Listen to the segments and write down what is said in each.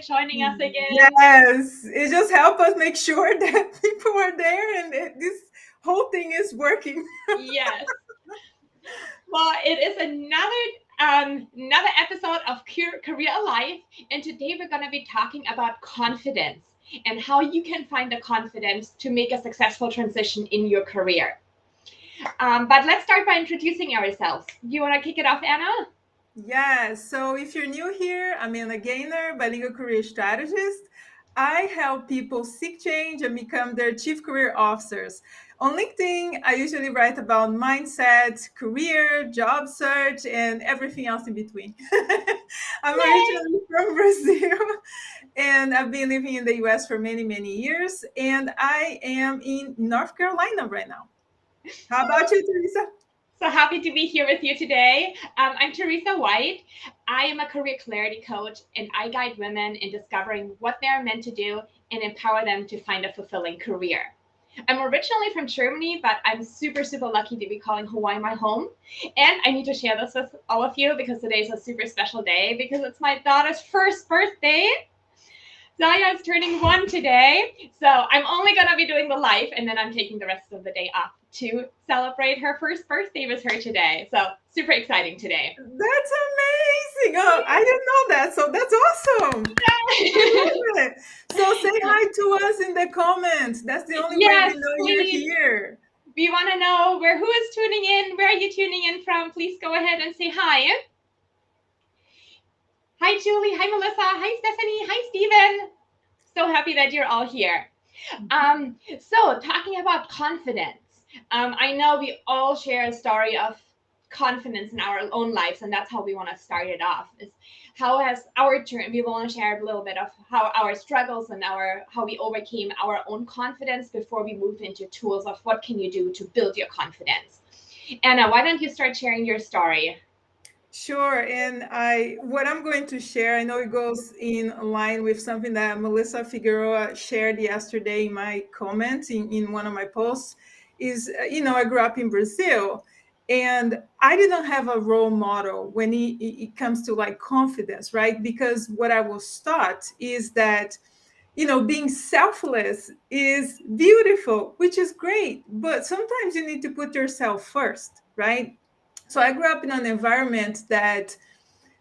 joining us again. Yes, it just helps us make sure that people are there and this whole thing is working. Yes. Well, it is another episode of Career Alive, and today we're going to be talking about confidence and how you can find the confidence to make a successful transition in your career. But let's start by introducing ourselves. Do you want to kick it off, Anna? Yes, so if you're new here, I'm Anna Goehner, bilingual career strategist. I help people seek change and become their chief career officers. On LinkedIn, I usually write about mindset, career, job search, and everything else in between. I'm Yay! originally from Brazil and I've been living in the US for many, many years. And I am in North Carolina right now. How about you, Theresa? So happy to be here with you today. I'm Theresa White. I am a career clarity coach, and I guide women in discovering what they're meant to do and empower them to find a fulfilling career. I'm originally from Germany, but I'm super, super lucky to be calling Hawaii my home. And I need to share this with all of you because today is a super special day because it's my daughter's first birthday. Zaya is turning 1 today, so I'm only going to be doing the live, and then I'm taking the rest of the day off to celebrate her first birthday with her today. So super exciting today. That's amazing. Oh, I didn't know that. So that's awesome. I love it. So say hi to us in the comments. That's the only way we Yes, know you're please. here. We want to know who is tuning in. Where are you tuning in from? Please go ahead and say hi. Hi, Julie. Hi, Melissa. Hi, Stephanie. Hi, Stephen. So happy that you're all here. So talking about confidence, I know we all share a story of confidence in our own lives, and that's how we want to start it off. Is how has our journey? We want to share a little bit of how our struggles and how we overcame our own confidence before we move into tools of what can you do to build your confidence. Anna, why don't you start sharing your story? Sure. And what I'm going to share, I know it goes in line with something that Melissa Figueroa shared yesterday in my comments in one of my posts is, I grew up in Brazil and I didn't have a role model when it comes to like confidence, right? Because what I was taught is that being selfless is beautiful, which is great, but sometimes you need to put yourself first, right? So I grew up in an environment that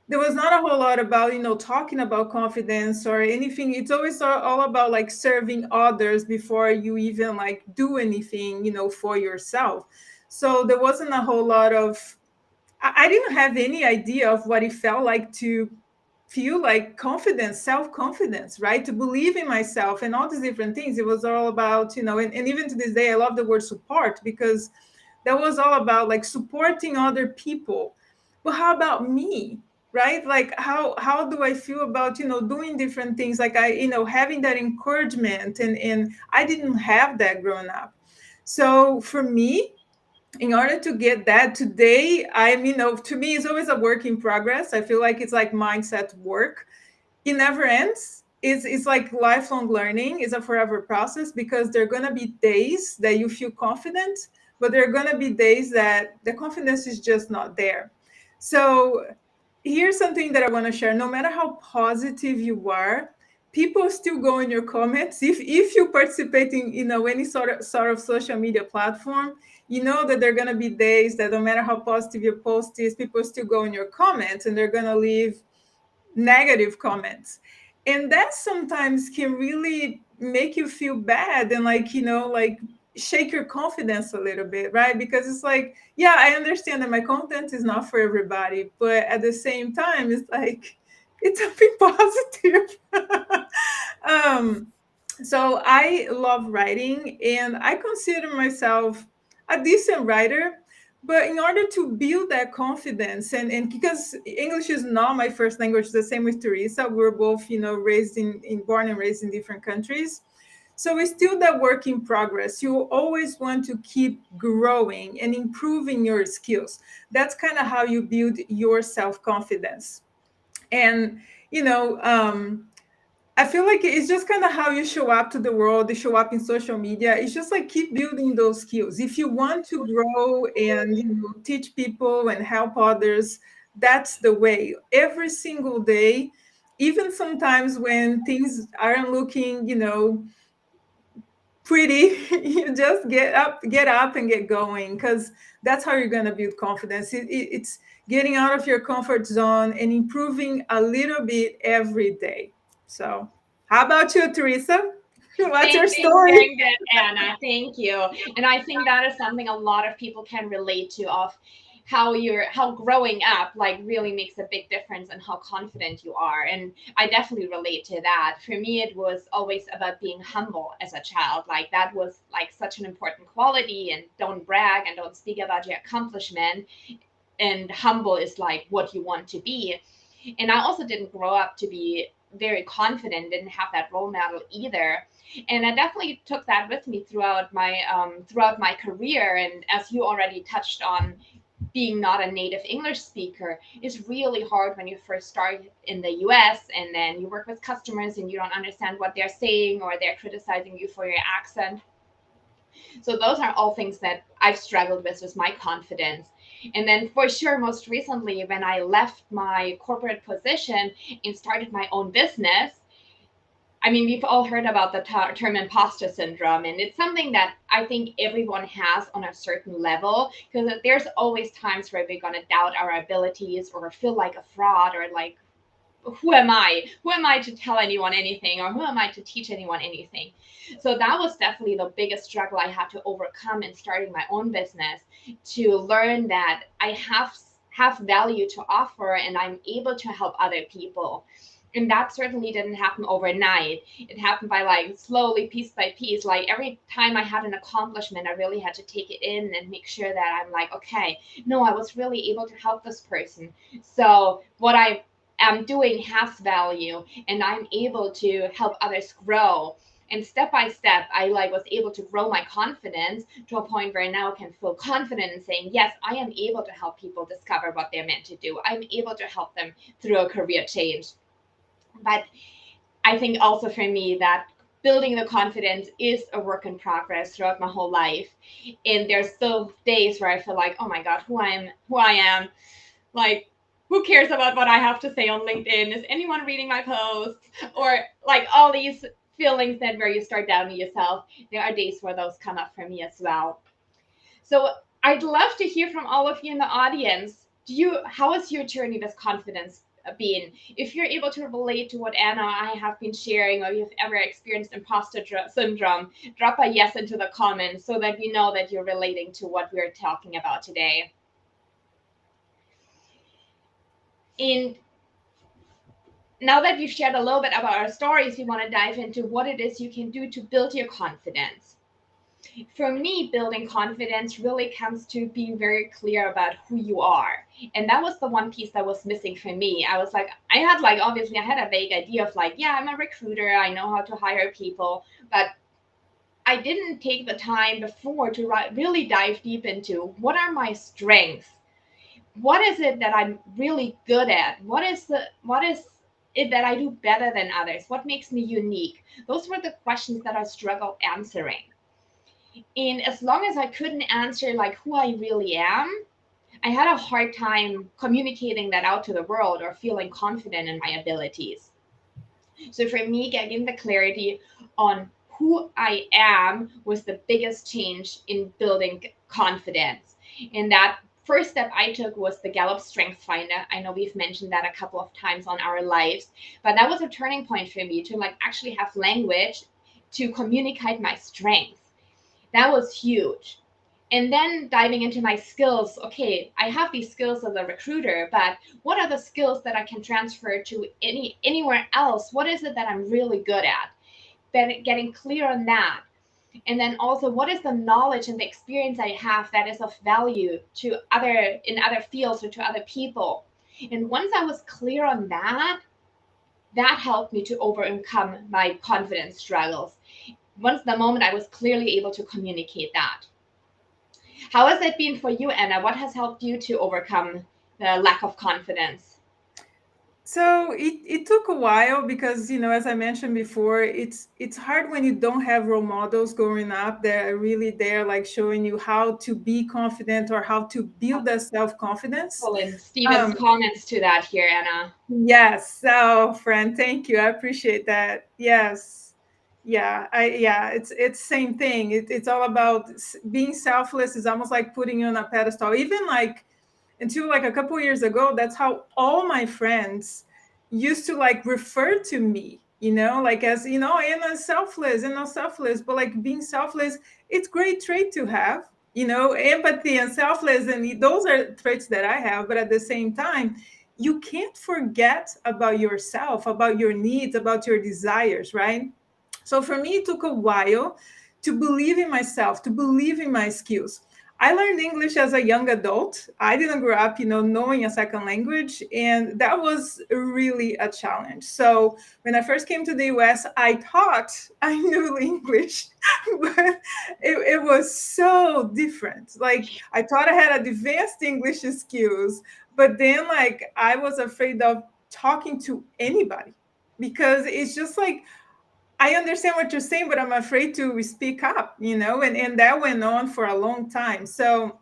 there was not a whole lot about talking about confidence or anything. It's always all about like serving others before you even like do anything for yourself. So there wasn't a whole lot of I didn't have any idea of what it felt like to feel like confidence, self-confidence, right? To believe in myself and all these different things. It was all about, and even to this day, I love the word support because that was all about like supporting other people. But how about me? Right? Like how do I feel about, doing different things? Like having that encouragement and I didn't have that growing up. So for me, in order to get that today, to me it's always a work in progress. I feel like it's like mindset work. It never ends. It's like lifelong learning. It's a forever process because there are going to be days that you feel confident, but there are going to be days that the confidence is just not there. So here's something that I want to share. No matter how positive you are, people still go in your comments. If you participate in any sort of social media platform, you know that there are going to be days that no matter how positive your post is, people still go in your comments and they're going to leave negative comments, and that sometimes can really make you feel bad and like like shake your confidence a little bit, right? Because it's like, yeah, I understand that my content is not for everybody, but at the same time it's like it's something positive. um so I love writing and I consider myself a decent writer, but in order to build that confidence and because English is not my first language, the same with Teresa, we're both raised in born and raised in different countries, so it's still that work in progress. You always want to keep growing and improving your skills. That's kind of how you build your self-confidence. And you know um I feel like it's just kind of how you show up to the world, you show up in social media. It's just like keep building those skills. If you want to grow and teach people and help others, that's the way. Every single day, even sometimes when things aren't looking, pretty, you just get up and get going, because that's how you're going to build confidence. It's getting out of your comfort zone and improving a little bit every day. So how about you, Teresa? What's your Thank you for story? sharing that, Anna. Thank you. And I think that is something a lot of people can relate to, of how growing up like really makes a big difference in how confident you are. And I definitely relate to that. For me, it was always about being humble as a child. Like that was like such an important quality, and don't brag and don't speak about your accomplishment. And humble is like what you want to be. And I also didn't grow up to be very confident, didn't have that role model either. And I definitely took that with me throughout my career. And as you already touched on, being not a native English speaker is really hard when you first start in the US, and then you work with customers and you don't understand what they're saying, or they're criticizing you for your accent. So those are all things that I've struggled with my confidence. And then for sure, most recently, when I left my corporate position and started my own business, I mean, we've all heard about the term imposter syndrome, and it's something that I think everyone has on a certain level, because there's always times where we're going to doubt our abilities or feel like a fraud, or like, who am I? Who am I to tell anyone anything, or who am I to teach anyone anything? So that was definitely the biggest struggle I had to overcome in starting my own business, to learn that I have value to offer and I'm able to help other people. And that certainly didn't happen overnight. It happened by like slowly, piece by piece. Like every time I had an accomplishment, I really had to take it in and make sure that I'm like, okay, no, I was really able to help this person. So what I am doing has value, and I'm able to help others grow. And step by step, I like was able to grow my confidence to a point where I now can feel confident in saying, yes, I am able to help people discover what they're meant to do. I'm able to help them through a career change. But I think also for me that building the confidence is a work in progress throughout my whole life. And there's still days where I feel like, oh my God, who I am. Like, who cares about what I have to say on LinkedIn? Is anyone reading my posts? Or like all these feelings that where you start doubting yourself. There are days where those come up for me as well. So I'd love to hear from all of you in the audience. How has your journey with confidence been? If you're able to relate to what Anna and I have been sharing, or you've ever experienced imposter syndrome, drop a yes into the comments so that we know that you're relating to what we're talking about today. And now that we've shared a little bit about our stories, we want to dive into what it is you can do to build your confidence. For me, building confidence really comes to being very clear about who you are. And that was the one piece that was missing for me. I was like, obviously, I had a vague idea of like, yeah, I'm a recruiter, I know how to hire people, but I didn't take the time before to really dive deep into what are my strengths? What is it that I'm really good at? What is it that I do better than others? What makes me unique? Those were the questions that I struggled answering. And as long as I couldn't answer like who I really am, I had a hard time communicating that out to the world or feeling confident in my abilities. So for me, getting the clarity on who I am was the biggest change in building confidence. And that first step I took was the Gallup Strength Finder. I know we've mentioned that a couple of times on our lives, but that was a turning point for me to like actually have language to communicate my strengths. That was huge. And then diving into my skills. Okay, I have these skills as a recruiter, but what are the skills that I can transfer to anywhere else? What is it that I'm really good at? Then getting clear on that. And then also, what is the knowledge and the experience I have that is of value to other fields or to other people? And once I was clear on that, that helped me to overcome my confidence struggles. Once the moment I was clearly able to communicate that. How has it been for you, Anna? What has helped you to overcome the lack of confidence? So it took a while because, as I mentioned before, it's hard when you don't have role models growing up that are really there, like showing you how to be confident or how to build that self-confidence. Well, and Stephen's comments to that here, Anna. Yes. So, friend, thank you. I appreciate that. Yes. Yeah, it's same thing. It's all about being selfless is almost like putting you on a pedestal. Even like until like a couple years ago, that's how all my friends used to like refer to me, like as, Anna is selfless and not selfless, but like being selfless, it's great trait to have, empathy and selfless. And those are traits that I have. But at the same time, you can't forget about yourself, about your needs, about your desires, right? So for me, it took a while to believe in myself, to believe in my skills. I learned English as a young adult. I didn't grow up, knowing a second language, and that was really a challenge. So when I first came to the US, I thought I knew English, but it was so different. Like I thought I had advanced English skills, but then like I was afraid of talking to anybody because it's just like I understand what you're saying, but I'm afraid to speak up, and that went on for a long time. So,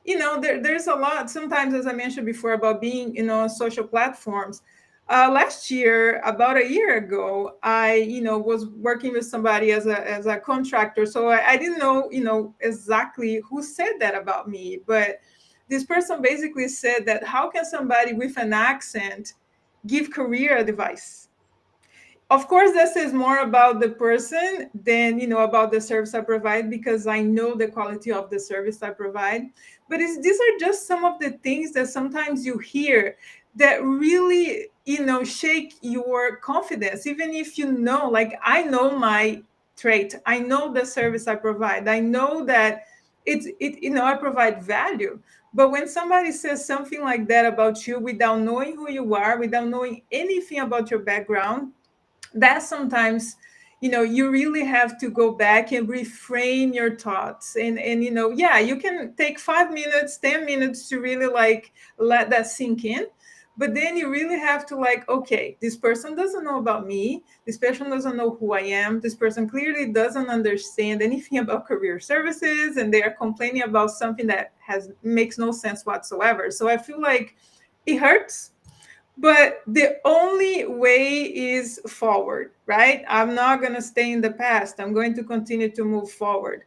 there's a lot sometimes, as I mentioned before, about being, on social platforms. Last year, about a year ago, I, was working with somebody as a contractor. So I didn't know, exactly who said that about me, but this person basically said that how can somebody with an accent give career advice? Of course, this is more about the person than about the service I provide, because I know the quality of the service I provide. But these are just some of the things that sometimes you hear that really shake your confidence, even if like I know my trait, I know the service I provide, I know that I provide value. But when somebody says something like that about you without knowing who you are, without knowing anything about your background, that sometimes you really have to go back and reframe your thoughts. And yeah, you can take 5 minutes, 10 minutes to really like let that sink in. But then you really have to like, okay, this person doesn't know about me, this person doesn't know who I am, this person clearly doesn't understand anything about career services, and they are complaining about something that has makes no sense whatsoever. So I feel like it hurts, but the only way is forward, right? I'm not going to stay in the past. I'm going to continue to move forward.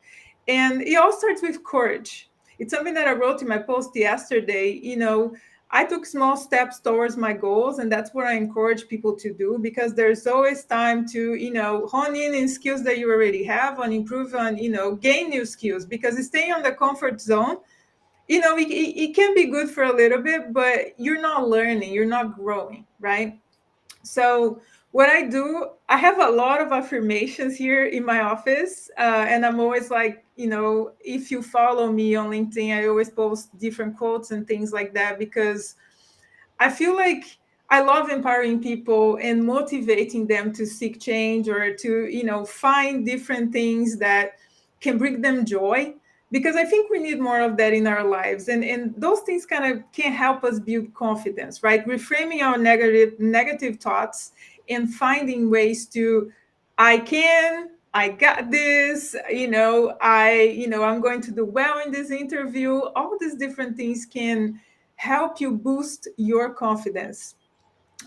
And it all starts with courage. It's something that I wrote in my post yesterday. I took small steps towards my goals, and that's what I encourage people to do, because there's always time to, hone in skills that you already have, on improve on, gain new skills, because staying on the comfort zone, it can be good for a little bit, but you're not learning, you're not growing, right? So what I do, I have a lot of affirmations here in my office, and I'm always like, if you follow me on LinkedIn, I always post different quotes and things like that, because I feel like I love empowering people and motivating them to seek change, or to, find different things that can bring them joy. Because I think we need more of that in our lives. And those things kind of can help us build confidence, right? Reframing our negative thoughts and finding ways to, I got this, I'm going to do well in this interview. All these different things can help you boost your confidence.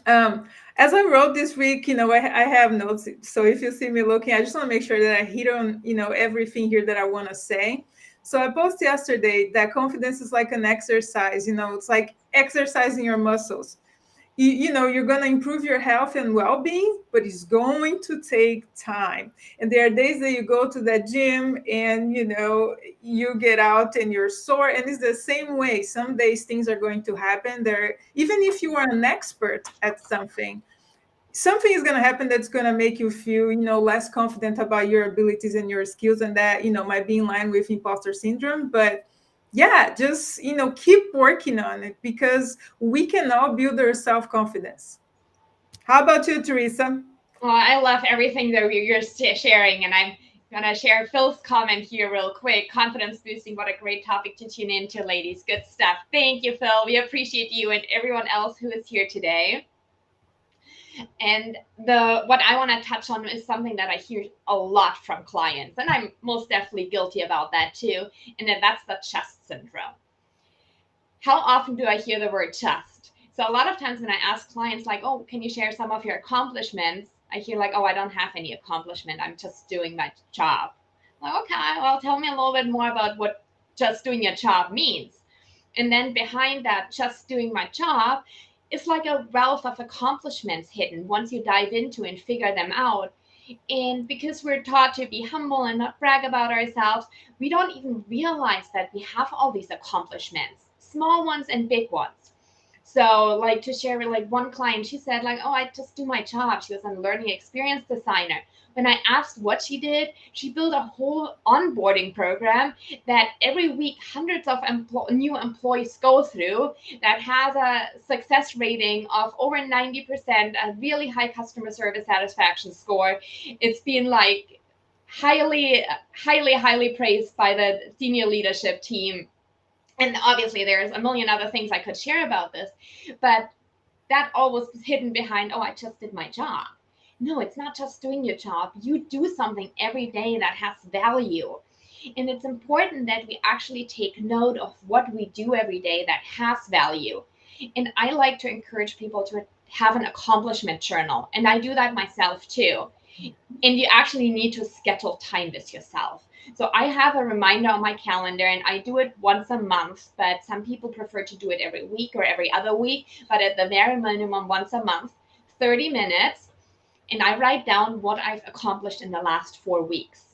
As I wrote this week, I have notes. So if you see me looking, I just want to make sure that I hit on, everything here that I want to say. So I posted yesterday that confidence is like an exercise, it's like exercising your muscles. You're going to improve your health and well-being, but it's going to take time. And there are days that you go to that gym and you get out and you're sore, and it's the same way. Some days things are going to happen there. Even if you are an expert at something is going to happen that's going to make you feel less confident about your abilities and your skills, and that might be in line with imposter syndrome. But yeah, just keep working on it, because we can all build our self-confidence. How about you, Theresa? Well, I love everything that you're sharing, and I'm Gonna share Phil's comment here real quick. Confidence boosting, what a great topic to tune into, ladies. Good stuff. Thank you, Phil. We appreciate you and everyone else who is here today. And what I want to touch on is something that I hear a lot from clients, and I'm most definitely guilty about that too, and that's the chest syndrome. How often do I hear the word chest? So a lot of times when I ask clients like, oh, can you share some of your accomplishments? I hear like, oh, I don't have any accomplishment. I'm just doing my job. I'm like, okay, well, tell me a little bit more about what just doing your job means. And then behind that, just doing my job, it's like a wealth of accomplishments hidden once you dive into and figure them out. And because we're taught to be humble and not brag about ourselves, we don't even realize that we have all these accomplishments, small ones and big ones. So like to share, like one client, she said like, oh, I just do my job. She was a learning experience designer. When I asked what she did, she built a whole onboarding program that every week hundreds of new employees go through, that has a success rating of over 90%, a really high customer service satisfaction score. It's been like highly praised by the senior leadership team. And obviously there's a million other things I could share about this, but that all was hidden behind, oh, I just did my job. No, it's not just doing your job. You do something every day that has value. And it's important that we actually take note of what we do every day that has value. And I like to encourage people to have an accomplishment journal. And I do that myself too. And you actually need to schedule time with yourself. So I have a reminder on my calendar, and I do it once a month, but some people prefer to do it every week or every other week. But at the very minimum, once a month, 30 minutes, and I write down what I've accomplished in the last 4 weeks.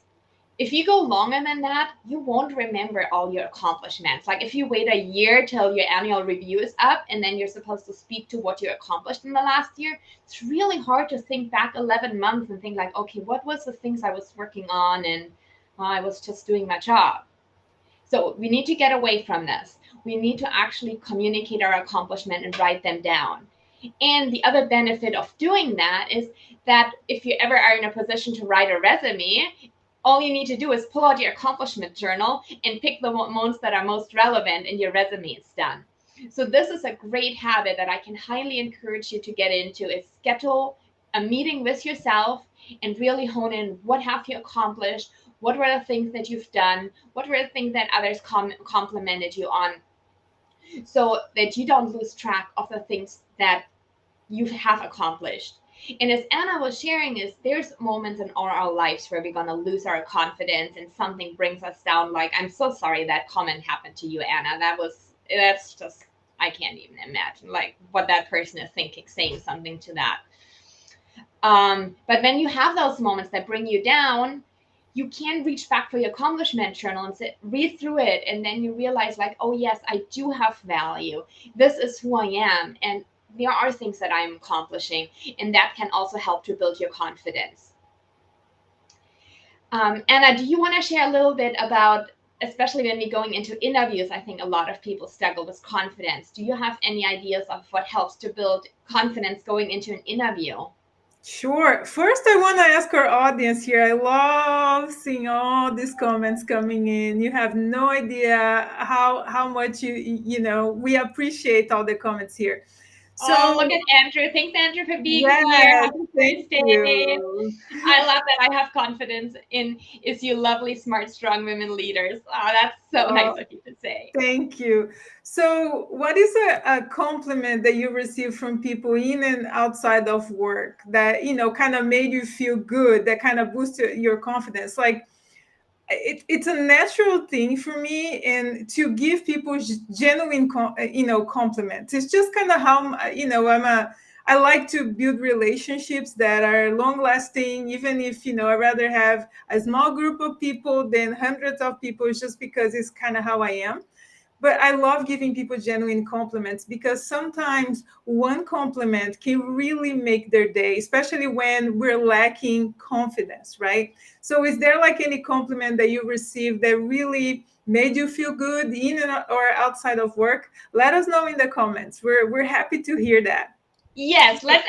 If you go longer than that, you won't remember all your accomplishments. Like if you wait a year till your annual review is up and then you're supposed to speak to what you accomplished in the last year, it's really hard to think back 11 months and think like, okay, what was the things I was working on, and I was just doing my job. So we need to get away from this. We need to actually communicate our accomplishment and write them down. And the other benefit of doing that is that if you ever are in a position to write a resume, all you need to do is pull out your accomplishment journal and pick the ones that are most relevant, and your resume is done. So this is a great habit that I can highly encourage you to get into, is schedule a meeting with yourself and really hone in what have you accomplished, what were the things that you've done, what were the things that others complimented you on, so that you don't lose track of the things that you have accomplished. And as Anna was sharing, is there's moments in all our lives where we're gonna lose our confidence and something brings us down. Like, I'm so sorry that comment happened to you, Anna. That's just, I can't even imagine like what that person is thinking, saying something to that. But when you have those moments that bring you down, you can reach back for your accomplishment journal and read through it, and then you realize like, oh yes, I do have value. This is who I am, and there are things that I'm accomplishing, and that can also help to build your confidence. Anna, do you want to share a little bit about, especially when we're going into interviews, I think a lot of people struggle with confidence. Do you have any ideas of what helps to build confidence going into an interview? Sure. First, I want to ask our audience here. I love seeing all these comments coming in. You have no idea how much we appreciate all the comments here. So, oh, look at Andrew. Thanks, Andrew, for being yes, here. Happy thank Thursday. you. I love that I have confidence in is you lovely, smart, strong women leaders. Oh, that's so nice of you to say. Thank you. So, what is a compliment that you receive from people in and outside of work that, kind of made you feel good, that kind of boosted your confidence? Like, it's a natural thing for me, and to give people genuine compliments. It's just kind of how I like to build relationships that are long lasting, even if I rather have a small group of people than hundreds of people. It's just because it's kind of how I am. But I love giving people genuine compliments, because sometimes one compliment can really make their day, especially when we're lacking confidence, right? So is there like any compliment that you received that really made you feel good in or outside of work? Let us know in the comments. We're happy to hear that. Yes, let's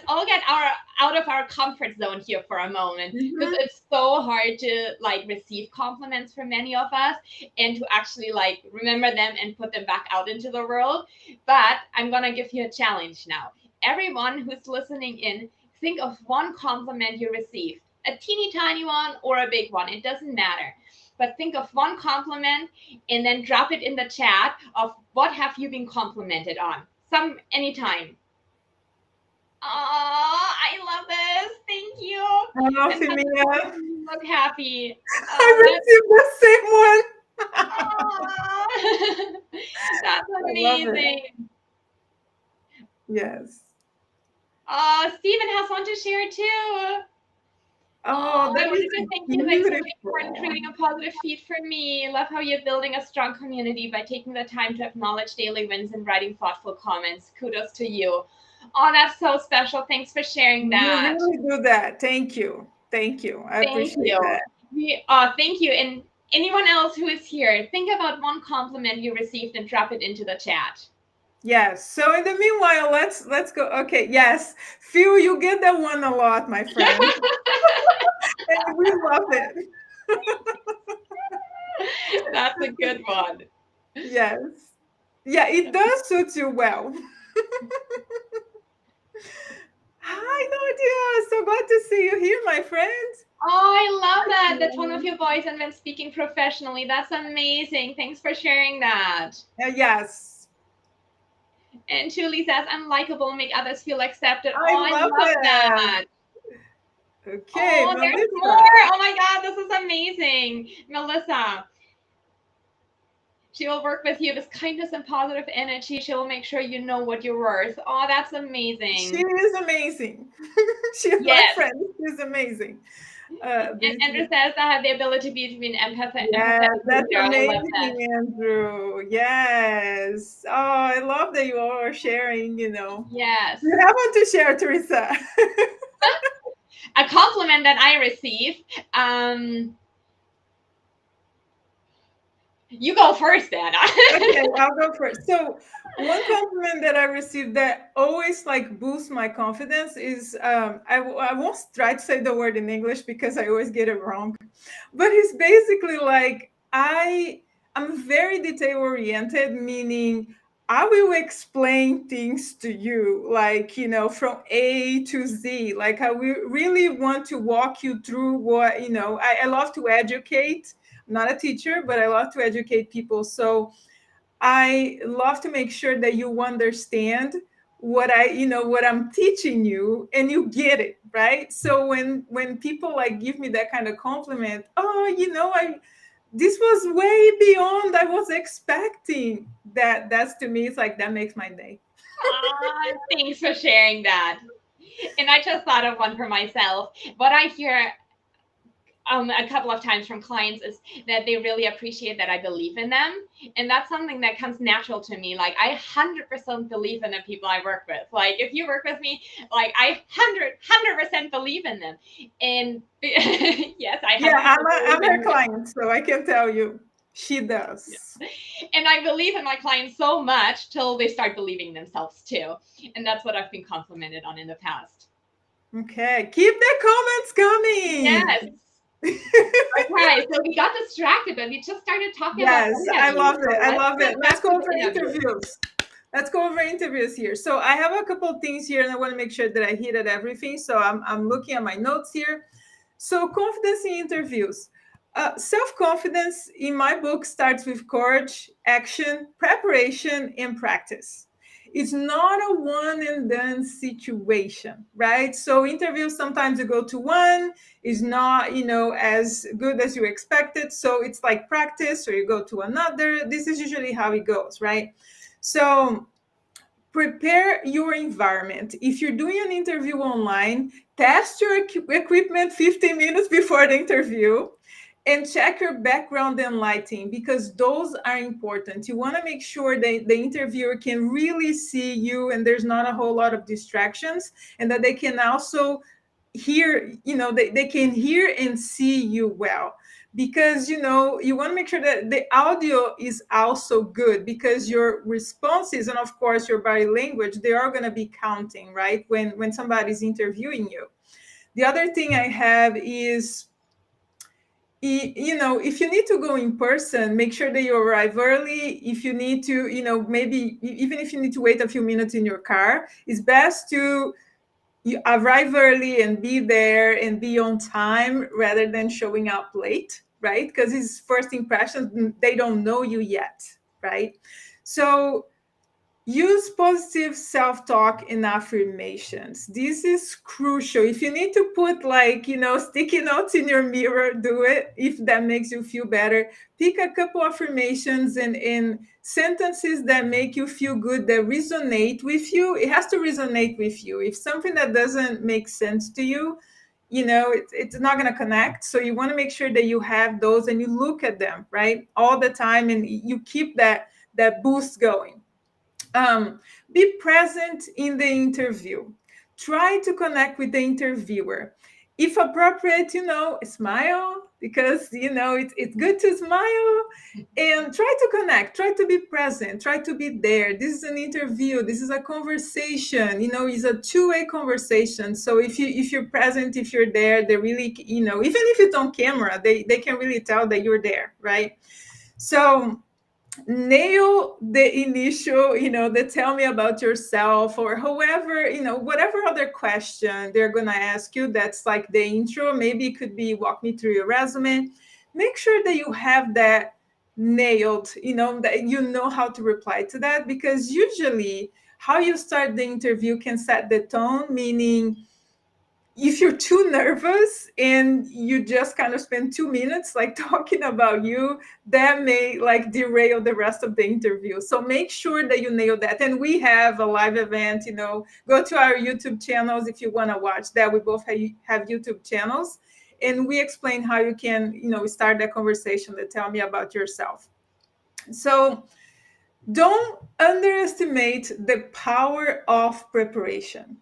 all get out of our comfort zone here for a moment, because Mhm. it's so hard to like receive compliments from many of us and to actually like remember them and put them back out into the world. But I'm gonna give you a challenge now. Everyone who's listening in, think of one compliment you received, a teeny tiny one or a big one, it doesn't matter. But think of one compliment and then drop it in the chat of what have you been complimented on. Some anytime. Oh, I love this. Thank you. Hello, And that's Femia. making me look happy. Oh, I received the same one. oh. That's I love it. amazing. Yes. Oh, Stephen has one to share too. Oh, Oh, I that wanted to is thank you. Thanks for being part and beautiful. creating a positive feed for me. Love how you're building a strong community by taking the time to acknowledge daily wins and writing thoughtful comments. Kudos to you. Oh, that's so special. Thanks for sharing You that. really do that. Thank you. Thank you. I Thank appreciate you. that. Thank you. And anyone else who is here, think about one compliment you received and drop it into the chat. Yes. So in the meanwhile, let's go. Okay. Yes. Phil, you get that one a lot, my friend. And we love it. That's a good one. Yes. Yeah, it does suit you well. Hi, Nadia. So glad to see you here, my friend. Oh, I love that. The tone of your voice and when speaking professionally. That's amazing. Thanks for sharing that. Yes. And Julie says, unlikable, make others feel accepted. I Oh, I love love it. that. Okay, Oh, there's more. Melissa. Oh my God, this is amazing. Melissa, she will work with you with kindness and positive energy. She will make sure you know what you're worth. Oh, that's She amazing. is amazing. She's my Yes. friend. She's amazing. And Andrew says, I have the ability to be an Yes, empathetic that's leader. I love that. amazing, Andrew. Yes. Oh, I love that you all are sharing, you know. Yes. You have one to share, Theresa. A compliment that I receive. You go first, Anna. Okay, I'll go first. So one compliment that I received that always like boosts my confidence is I won't try to say the word in English because I always get it wrong, but it's basically like I'm very detail oriented, meaning I will explain things to you like, you know, from A to Z. Like I will really want to walk you through what, you know, I love to educate. I'm not a teacher, but I love to educate people. So I love to make sure that you understand what what I'm teaching you and you get it, right? So when people like give me that kind of compliment, oh, you know, I this was way beyond I was expecting. That's to me, it's like that makes my day. Thanks for sharing that. And I just thought of one for myself. What I hear a couple of times from clients is that they really appreciate that I believe in them. And that's something that comes natural to me. Like I 100% believe in the people I work with. Like if you work with me, like I 100% believe in them. And yes, I Yeah, have people I'm believe in her me. client, so I can tell you she does. Yeah. And I believe in my clients so much till they start believing themselves too. And that's what I've been complimented on in the past. Okay, keep the comments coming. Yes. Okay, so we got distracted, but we just started talking about Yes, I love interviews. it. So I let's love it. get Let's back go to over the interview. interviews. Let's go over interviews here. So I have a couple of things here, and I want to make sure that I hit at everything. So I'm looking at my notes here. So confidence in interviews. Self-confidence in my book starts with courage, action, preparation, and practice. It's not a one and done situation, right? So interviews sometimes you go to one is not, you know, as good as you expected. So it's like practice or you go to another. This is usually how it goes, right? So prepare your environment. If you're doing an interview online, test your equipment 15 minutes before the interview and check your background and lighting because those are important. You want to make sure that the interviewer can really see you and there's not a whole lot of distractions and that they can also hear, you know, they can hear and see you well. because you want to make sure that the audio is also good, because your responses and of course your body language, they are going to be counting, right, when somebody's interviewing you. The other thing I have is, if you need to go in person, make sure that you arrive early. If you need to, maybe even if you need to wait a few minutes in your car, it's best to you arrive early and be there and be on time rather than showing up late, right? Because it's first impressions, they don't know you yet, right? So use positive self-talk and affirmations. This is crucial. If you need to put sticky notes in your mirror, do it if that makes you feel better. Pick a couple affirmations and sentences that make you feel good, that resonate with you. It has to resonate with you. If something that doesn't make sense to you, it's not going to connect. So you want to make sure that you have those and you look at them, right, all the time, and you keep that boost going. Be present in the interview. Try to connect with the interviewer. If appropriate, smile, because it's good to smile, and try to connect, try to be present, try to be there. This is an interview, this is a conversation, it's a two-way conversation. So if you're present, if you're there, they really, even if it's on camera, they can really tell that you're there, right? So nail the initial, the tell me about yourself, or however, whatever other question they're going to ask you, that's like the intro. Maybe it could be walk me through your resume. Make sure that you have that nailed, that you know how to reply to that, because usually how you start the interview can set the tone. Meaning, if you're too nervous and you just kind of spend 2 minutes like talking about you, that may like derail the rest of the interview. So make sure that you nail that. And we have a live event, go to our YouTube channels if you want to watch that. We both have YouTube channels, and we explain how you can, start that conversation to tell me about yourself. So don't underestimate the power of preparation.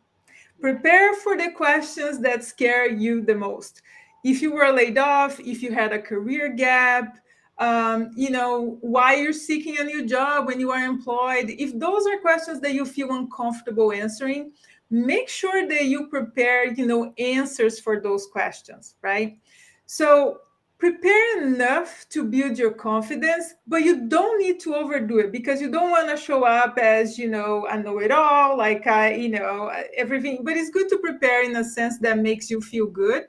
Prepare for the questions that scare you the most. If you were laid off, if you had a career gap, why you're seeking a new job when you are employed. If those are questions that you feel uncomfortable answering, make sure that you prepare, answers for those questions, right? So prepare enough to build your confidence, but you don't need to overdo it, because you don't want to show up as, a know-it-all, like everything. But it's good to prepare in a sense that makes you feel good,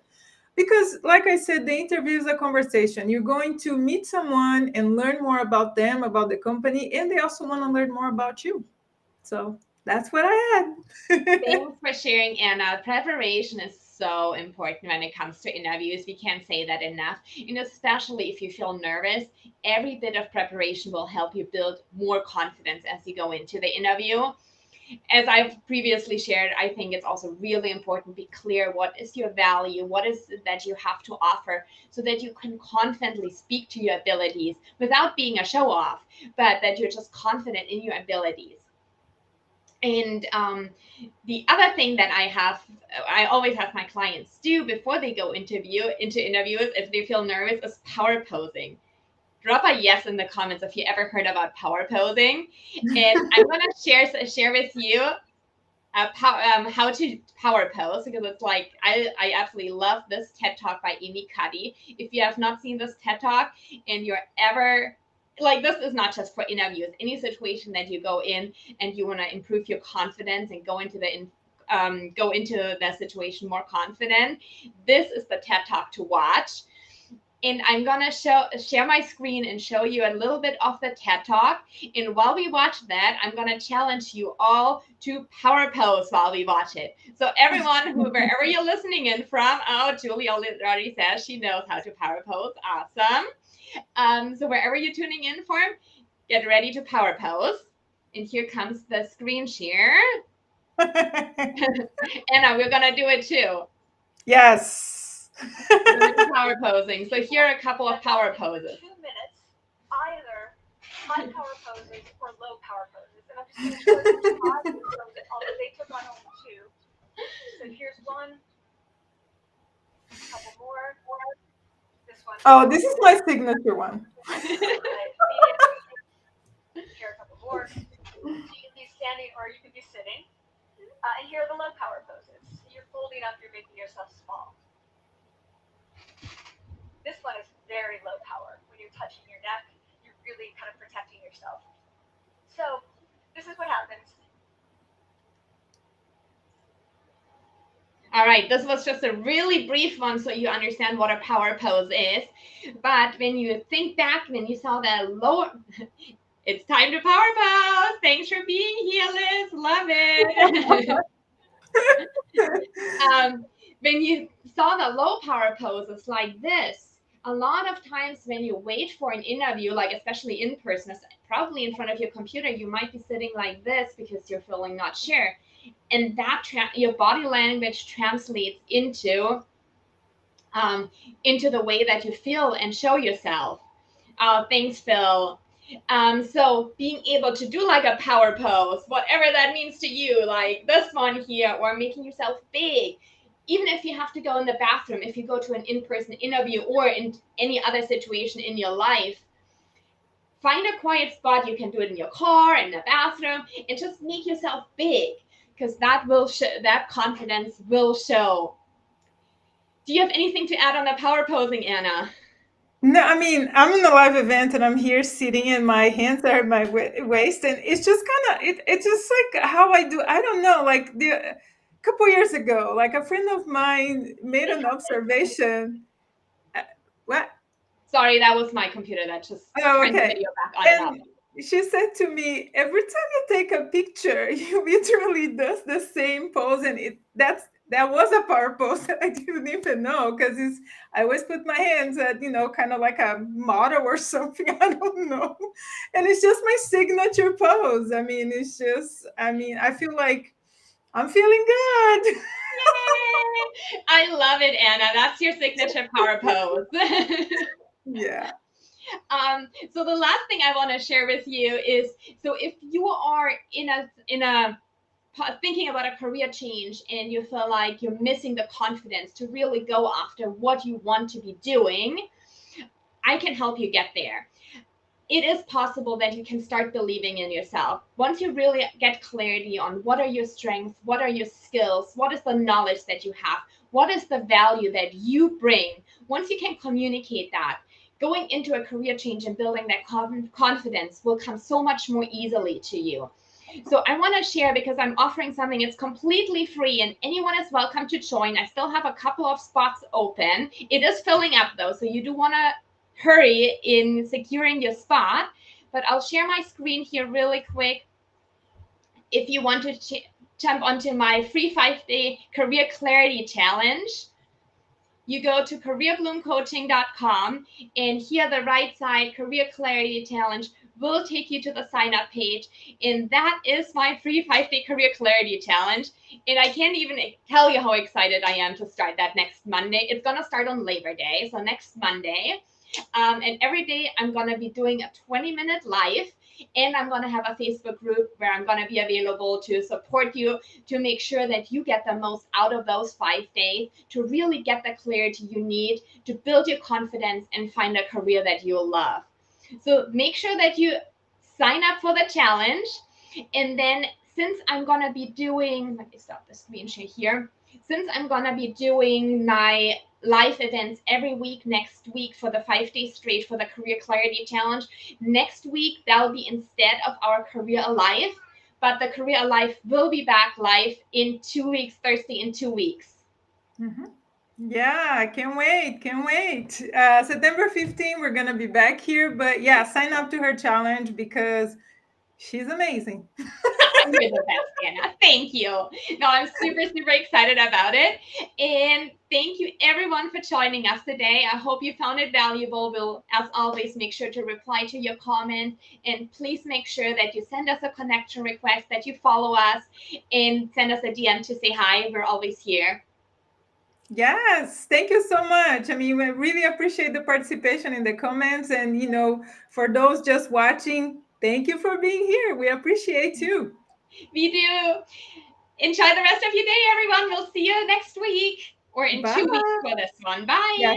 because like I said, the interview is a conversation. You're going to meet someone and learn more about them, about the company, and they also want to learn more about you. So that's what I had. Thanks for sharing, Anna. Preparation is so important when it comes to interviews. We can't say that enough. Especially if you feel nervous, every bit of preparation will help you build more confidence as you go into the interview. As I've previously shared, I think it's also really important to be clear what is your value, what is it that you have to offer, so that you can confidently speak to your abilities without being a show off, but that you're just confident in your abilities. And the other thing that I always have my clients do before they go into interviews, if they feel nervous, is power posing. Drop a yes in the comments if you ever heard about power posing. And I'm going to share with you how to power pose, because it's like, I absolutely love this TED Talk by Amy Cuddy. If you have not seen this TED Talk and you're ever, like, this is not just for interviews, any situation that you go in and you want to improve your confidence and go into the situation more confident, this is the TED Talk to watch. And I'm gonna share my screen and show you a little bit of the TED Talk. And while we watch that, I'm gonna challenge you all to power pose while we watch it. So everyone, wherever you're listening in from, Julie already says she knows how to power pose. Awesome. So wherever you're tuning in from, get ready to power pose. And here comes the screen share. Anna, we're gonna do it too. Yes. Power posing. So here are a couple of power poses. 2 minutes, either high power poses or low power poses. And I'm just going to show you 5 poses, although they took on only 2. So here's one, a couple more, this one, Oh, this is my signature one. Share a couple more. So you can be standing or you can be sitting. And here are the low power poses. So you're folding up, you're making yourself small. This one is very low power. When you're touching your neck, you're really kind of protecting yourself. So this is what happens. All right, this was just a really brief one so you understand what a power pose is. But when you think back, when you saw the lower, it's time to power pose. Thanks for being here, Liz. Love it. When you saw the low power poses like this, a lot of times when you wait for an interview, like especially in person, probably in front of your computer, you might be sitting like this because you're feeling not sure. And that your body language translates into the way that you feel and show yourself. Thanks, Phil. So being able to do like a power pose, whatever that means to you, like this one here, or making yourself big, even if you have to go in the bathroom, if you go to an in-person interview or in any other situation in your life, find a quiet spot. You can do it in your car, in the bathroom, and just make yourself big, because that will that confidence will show. Do you have anything to add on the power posing, Anna? No, I mean, I'm in a live event and I'm here sitting and my hands are at my waist, and it's just kind of it's just like how I do. I don't know, like a couple years ago, like a friend of mine made an observation. uh, What? Sorry, that was my computer that just Oh, turned the okay. video back on and off. And she said to me, every time you take a picture, you literally does the same pose, and that was a power pose that I didn't even know, because it's I always put my hands at, kind of like a model or something. I don't know. And it's just my signature pose. I mean, I feel like I'm feeling good. Yay! I love it, Anna. That's your signature power pose. Yeah. So the last thing I want to share with you is, so if you are in a thinking about a career change and you feel like you're missing the confidence to really go after what you want to be doing, I can help you get there. It is possible that you can start believing in yourself. Once you really get clarity on what are your strengths, what are your skills, what is the knowledge that you have, what is the value that you bring, once you can communicate that, going into a career change and building that confidence will come so much more easily to you. So I want to share, because I'm offering something, it's completely free and anyone is welcome to join. I still have a couple of spots open. It is filling up though, so you do want to hurry in securing your spot. But I'll share my screen here really quick. If you want to jump onto my free 5-day career clarity challenge, you go to careerbloomcoaching.com, and here the right side, career clarity challenge, will take you to the sign up page. And that is my free 5-day career clarity challenge. And I can't even tell you how excited I am to start that next Monday. It's going to start on Labor Day, so next Monday. And every day I'm going to be doing a 20-minute live, and I'm going to have a Facebook group where I'm going to be available to support you, to make sure that you get the most out of those 5 days, to really get the clarity you need to build your confidence and find a career that you'll love. So make sure that you sign up for the challenge. And then, since I'm going to be doing, let me stop the screen share here. Since I'm going to be doing my live events every week next week for the 5 days straight for the Career Clarity Challenge, next week that'll be instead of our Career Alive, but the Career Alive will be back live in 2 weeks, Thursday in 2 weeks. Mm-hmm. Yeah, can't wait. Can't wait. September 15th, we're going to be back here. But yeah, sign up to her challenge because she's amazing. You're the best, Anna. Thank you. No, I'm super, super excited about it. And thank you, everyone, for joining us today. I hope you found it valuable. We'll, as always, make sure to reply to your comment. And please make sure that you send us a connection request, that you follow us, and send us a DM to say hi. We're always here. Yes, thank you so much. I mean, we really appreciate the participation in the comments. And, for those just watching, thank you for being here. We appreciate you. We do. Enjoy the rest of your day, everyone. We'll see you next week, or in Bye. 2 weeks for this one. Bye. Yeah.